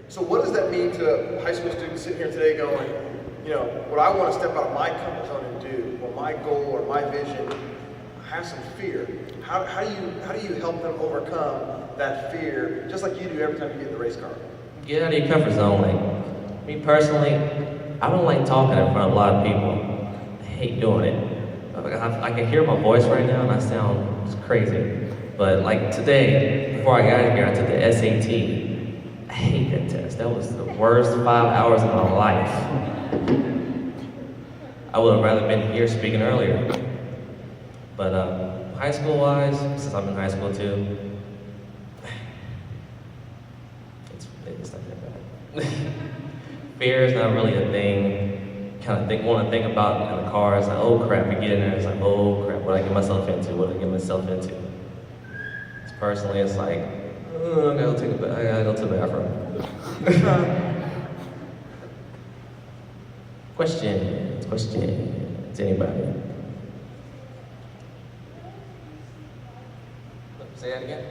So what does that mean to high school students sitting here today going, you know, what I want to step out of my comfort zone and do, or my goal or my vision, I have some fear. How do you help them overcome that fear, just like you do every time you get in the race car? Get out of your comfort zone. Like, me personally, I don't like talking in front of a lot of people. I hate doing it. I can hear my voice right now and I sound just crazy. But like today, before I got here, I took the SAT. I hate that test. That was the worst 5 hours of my life. I would have rather been here speaking earlier. But high school-wise, since I'm in high school too, it's not that bad. Fear is not really a thing. Want to think about in the car. It's like, oh crap, you get in there. It's like, oh crap, what did I get myself into? What did I get myself into? Personally, it's like, I gotta go to the bathroom. Questions, anybody? Say that again?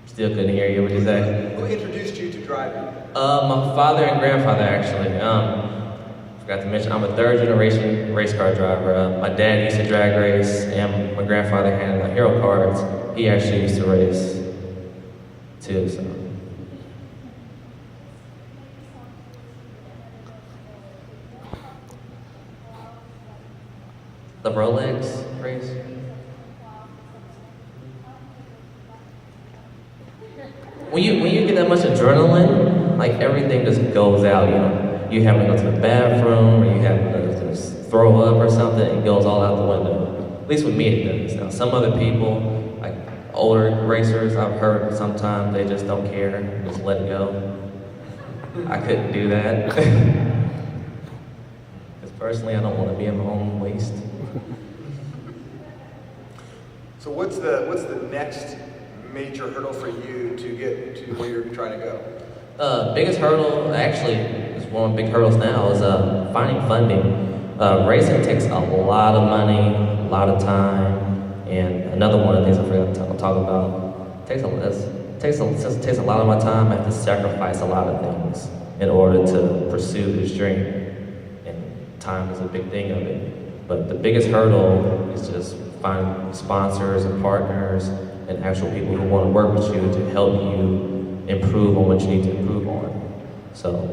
Still couldn't hear you, what did you say? Who introduced you to driving? My father and grandfather, actually. Forgot to mention, I'm a third generation race car driver. My dad used to drag race, and my grandfather handed out hero cards. He actually used to race, too, so. The Rolex race? When you get that much adrenaline, like everything just goes out, you know. You have to go to the bathroom, or you have to just throw up or something, it goes all out the window. At least with me it does. Now some other people, like older racers, I've heard sometimes they just don't care, just let it go. I couldn't do that. Because personally I don't want to be in my own waste. So what's the next major hurdle for you to get to where you're trying to go? Biggest hurdle, actually, is one of the big hurdles now, is finding funding. Racing takes a lot of money, a lot of time, and another one of the things I forgot to talk about, takes a lot of my time. I have to sacrifice a lot of things in order to pursue this dream, and time is a big thing of it. But the biggest hurdle is just finding sponsors and partners and actual people who want to work with you to help you improve on what you need to improve on. So,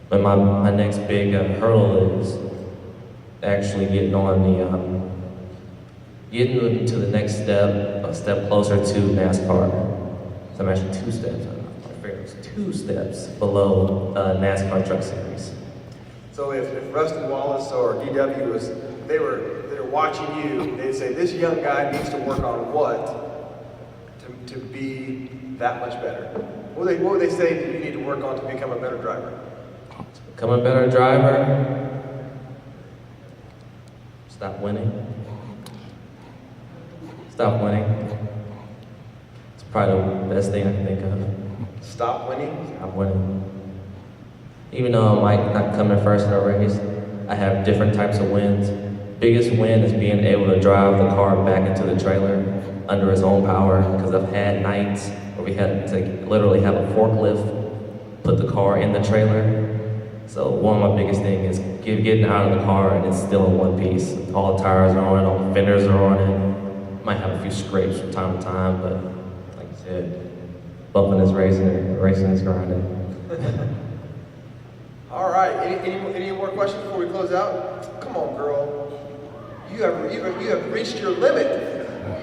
but my next big hurdle is actually getting to the next step, a step closer to NASCAR. So I'm actually two steps below NASCAR Truck Series. So if Rusty Wallace or DW they were watching you, they'd say this young guy needs to work on what to be that much better? What would they say that you need to work on to become a better driver? To become a better driver, stop winning. Stop winning. It's probably the best thing I can think of. Stop winning? Stop winning. Even though I might not come in first in a race, I have different types of wins. Biggest win is being able to drive the car back into the trailer under its own power, because I've had nights where we had to literally have a forklift put the car in the trailer. So one of my biggest things is getting out of the car and it's still in one piece. All the tires are on it, all the fenders are on it. Might have a few scrapes from time to time, but like I said, bumping is racing is grinding. All right, any more questions before we close out? Come on, girl. You have reached your limit.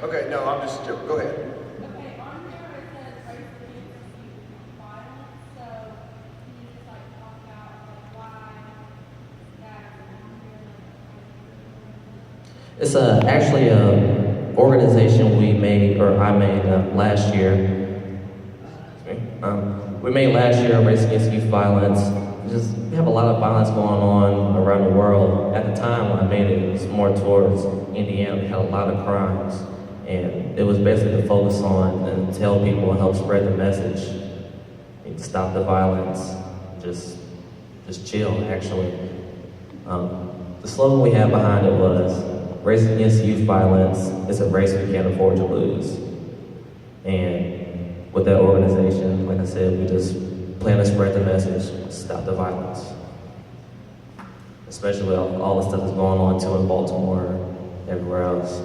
Okay, no, I'm just joking. Go ahead. It's actually an organization I made last year. We made last year Race Against Youth Violence. We have a lot of violence going on around the world. At the time when I made it, it was more towards Indiana. We had a lot of crimes. And it was basically to focus on and tell people and help spread the message. And stop the violence. Just chill, actually. The slogan we had behind it was, Race Against Youth Violence is a race we can't afford to lose. And with that organization, like I said, we just plan to spread the message, stop the violence. Especially with all the stuff that's going on too in Baltimore, everywhere else.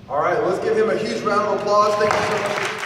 All right, let's give him a huge round of applause. Thank you so much.